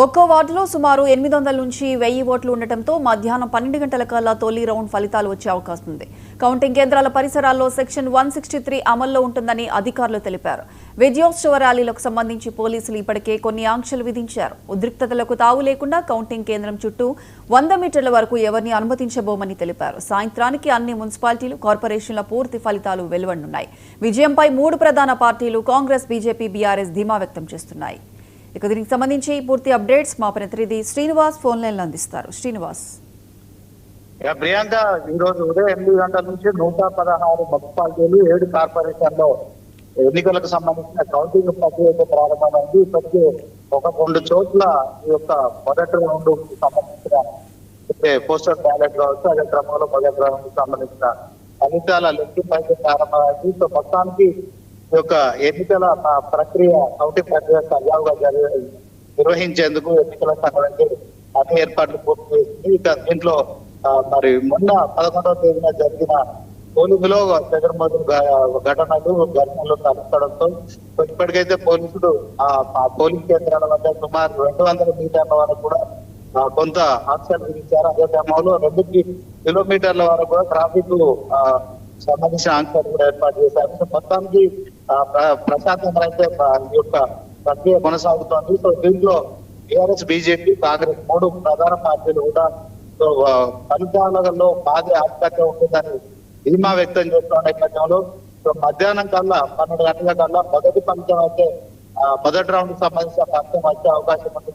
ఒక్కో వార్డులో సుమారు 800 నుంచి 1000 ఓట్లు ఉండటంతో మధ్యాహ్నం 12 గంటల కల్లా తొలి రౌండ్ ఫలితాలు వచ్చే అవకాశం ఉంది. కౌంటింగ్ కేంద్రాల పరిసరాల్లో సెక్షన్ 163 అమల్లో ఉంటుందని అధికారులు తెలిపారు. విజయోత్సవ ర్యాలీలకు సంబంధించి పోలీసులు ఇప్పటికే కొన్ని ఆంక్షలు విధించారు. ఉద్రిక్తతలకు తావు లేకుండా కౌంటింగ్ కేంద్రం చుట్టూ 100 మీటర్ల వరకు ఎవరిని అనుమతించబోమని తెలిపారు. సాయంత్రానికి అన్ని మున్సిపాలిటీలు, కార్పొరేషన్ల పూర్తి ఫలితాలు వెలువడనున్నాయి. విజయంపై 3 ప్రధాన పార్టీలు కాంగ్రెస్, బీజేపీ, బీఆర్ఎస్ ధీమా వ్యక్తం చేస్తున్నాయి. ఇక దీనికి సంబంధించి పూర్తి అప్డేట్స్ మా ప్రతినిధి శ్రీనివాస్ ఫోన్ లైన్ లో అందిస్తారు. శ్రీనివాస్, ప్రియాంక, ఈ రోజు ఉదయం 8 గంటల నుంచి 116 మున్సిపాలిటీలు, 7 కార్పొరేషన్లో ఎన్నికలకు సంబంధించిన కౌంటింగ్ ప్రక్రియ ప్రారంభమైంది. ఇప్పటికే 1-2 చోట్ల ఈ యొక్క మొదటి రౌండ్ సంబంధించిన పోస్టల్ బ్యాలెట్ కావచ్చు, అదే క్రమంలో మొదటి రౌండ్ సంబంధించిన ఫలితాల లెక్కింపు అయితే ప్రారంభమైంది. సో మొత్తానికి ఈ యొక్క ఎన్నికల ప్రక్రియ, కౌంటింగ్ ప్రక్రియ సజావుగా నిర్వహించేందుకు ఎన్నికల సంఘం అన్ని ఏర్పాట్లు పూర్తి చేసింది. ఇక దీంట్లో మరి మొన్న 11వ తేదీన జరిగిన పోలింగ్ లో జగన్మోహన్ ఘటనలు ఘటనలు తలెత్తడంతో ఇప్పటికైతే పోలీసులు ఆ పోలింగ్ కేంద్రాల వద్ద సుమారు 200 మీటర్ల వరకు కూడా కొంత ఆంక్షలు విధించారు. అదే క్రమంలో 2 కిలోమీటర్ల వరకు కూడా ట్రాఫిక్ సంబంధించిన ఆంక్షలు కూడా ఏర్పాటు చేశారు. మొత్తానికి ప్రశాంతంగా అయితే ఈ యొక్క ప్రక్రియ కొనసాగుతోంది. సో దీంట్లో టీఆర్ఎస్, బీజేపీ, కాంగ్రెస్ 3 ప్రధాన పార్టీలు కూడా ఫలితాలలో బాగా ఆధిపత్యం ఉంటుందని ధీమా వ్యక్తం చేస్తున్న నేపథ్యంలో మధ్యాహ్నం కల్లా 12 గంటల కల్లా మొదటి ఫలితం అయితే మొదటి రౌండ్ సంబంధించిన ఫలితం వచ్చే అవకాశం ఉంది.